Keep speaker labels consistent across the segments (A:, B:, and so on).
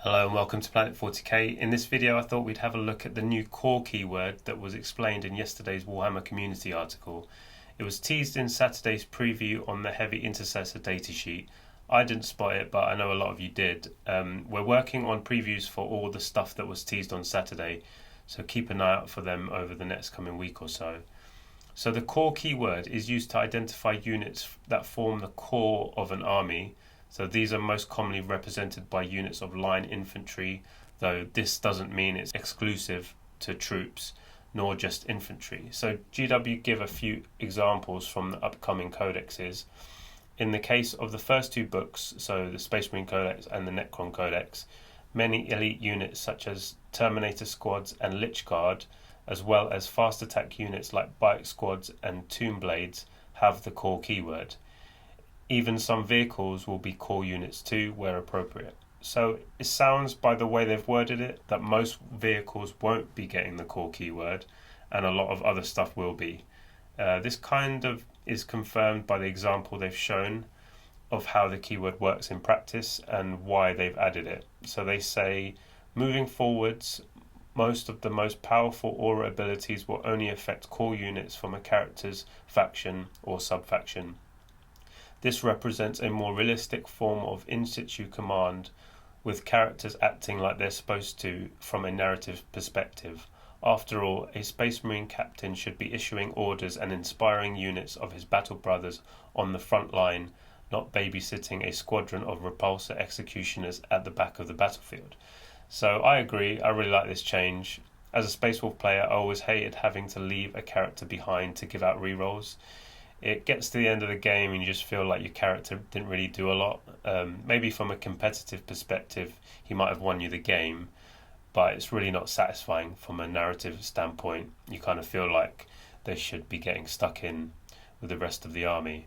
A: Hello and welcome to Planet 40k. In this video I thought we'd have a look at the new core keyword that was explained in yesterday's Warhammer Community article. It was teased in Saturday's preview on the Heavy Intercessor datasheet. I didn't spot it, but I know a lot of you did. We're working on previews for all the stuff that was teased on Saturday, so keep an eye out for them over the next coming week or so. So the core keyword is used to identify units that form the core of an army. So these are most commonly represented by units of line infantry, though this doesn't mean it's exclusive to troops, nor just infantry. So GW give a few examples from the upcoming codexes. In the case of the first two books, so the Space Marine Codex and the Necron Codex, many elite units such as Terminator squads and Lich Guard, as well as fast attack units like Bike squads and Tomb Blades, have the core keyword. Even some vehicles will be core units too, where appropriate. So it sounds, by the way they've worded it, that most vehicles won't be getting the core keyword, and a lot of other stuff will be. This kind of is confirmed by the example they've shown of how the keyword works in practice and why they've added it. So they say, moving forwards, most of the most powerful aura abilities will only affect core units from a character's faction or sub-faction. This represents a more realistic form of in-situ command, with characters acting like they're supposed to from a narrative perspective. After all, a Space Marine captain should be issuing orders and inspiring units of his battle brothers on the front line, not babysitting a squadron of repulsor executioners at the back of the battlefield. So I agree, I really like this change. As a Space Wolf player, I always hated having to leave a character behind to give out rerolls. It gets to the end of the game and you just feel like your character didn't really do a lot. Maybe from a competitive perspective, he might have won you the game, but it's really not satisfying from a narrative standpoint. You kind of feel like they should be getting stuck in with the rest of the army.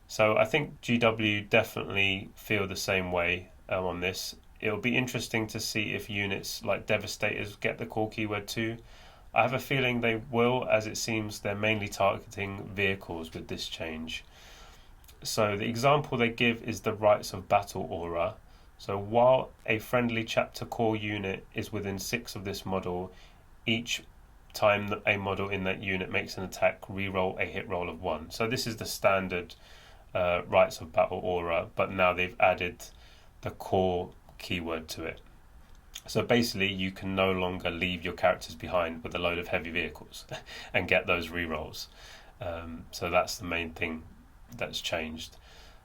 A: So I think GW definitely feel the same way on this. It'll be interesting to see if units like Devastators get the core keyword too. I have a feeling they will, as it seems they're mainly targeting vehicles with this change. So the example they give is the Rites of Battle aura. So while a friendly chapter core unit is within 6 of this model, each time that a model in that unit makes an attack, reroll a hit roll of 1. So this is the standard Rites of Battle aura, but now they've added the core keyword to it. So basically you can no longer leave your characters behind with a load of heavy vehicles and get those rerolls. So that's the main thing that's changed.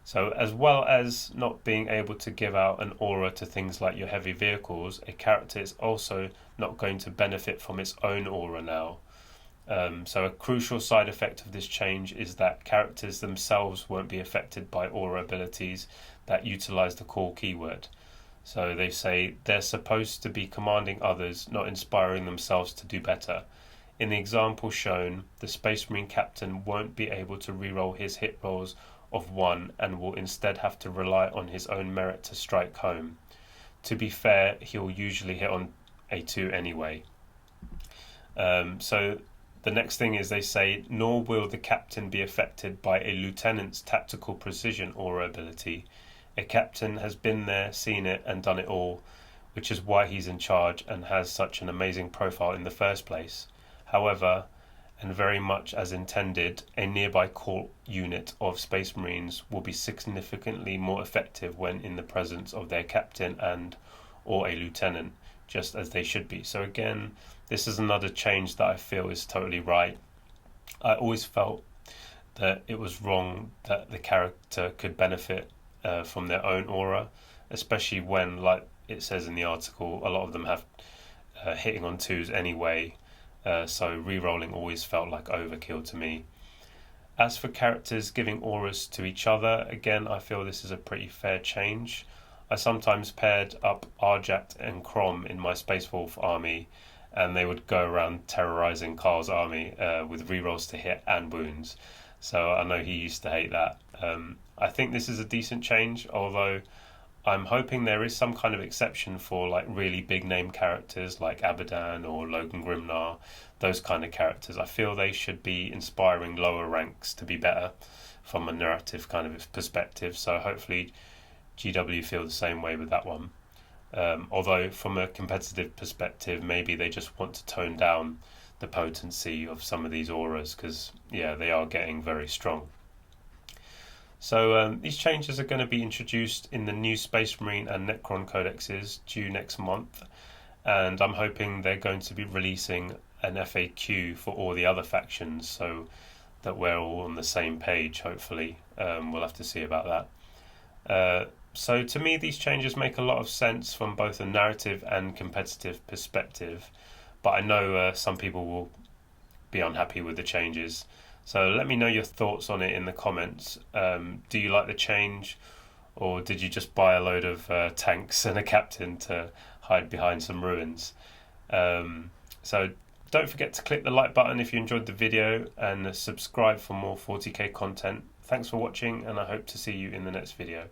A: So as well as not being able to give out an aura to things like your heavy vehicles, a character is also not going to benefit from its own aura now. So a crucial side effect of this change is that characters themselves won't be affected by aura abilities that utilize the core keyword. So they say they're supposed to be commanding others, not inspiring themselves to do better. In the example shown, the Space Marine captain won't be able to reroll his hit rolls of 1 and will instead have to rely on his own merit to strike home. To be fair, he'll usually hit on a 2 anyway. So the next thing is they say, nor will the captain be affected by a lieutenant's tactical precision aura ability. A captain has been there, seen it, and done it all, which is why he's in charge and has such an amazing profile in the first place. However, and very much as intended, a nearby core unit of Space Marines will be significantly more effective when in the presence of their captain and or a lieutenant, just as they should be. So again, this is another change that I feel is totally right. I always felt that it was wrong that the character could benefit from their own aura, especially when, like it says in the article, a lot of them have hitting on 2s anyway, so re-rolling always felt like overkill to me. As for characters giving auras to each other, again I feel this is a pretty fair change. I sometimes paired up Arjat and Crom in my Space Wolf army, and they would go around terrorizing Carl's army with rerolls to hit and wounds. So I know he used to hate that. I think this is a decent change, although I'm hoping there is some kind of exception for like really big name characters like Abadan or Logan Grimnar, those kind of characters. I feel they should be inspiring lower ranks to be better from a narrative kind of perspective. So hopefully GW feel the same way with that one. Although from a competitive perspective, maybe they just want to tone down the potency of some of these auras, because they are getting very strong. So these changes are going to be introduced in the new Space Marine and Necron codexes due next month, and I'm hoping they're going to be releasing an FAQ for all the other factions, so that we're all on the same page, hopefully. We'll have to see about that. So to me, these changes make a lot of sense from both a narrative and competitive perspective, but I know some people will be unhappy with the changes. So let me know your thoughts on it in the comments. Do you like the change, or did you just buy a load of tanks and a captain to hide behind some ruins? So don't forget to click the like button if you enjoyed the video, and subscribe for more 40k content. Thanks for watching, and I hope to see you in the next video.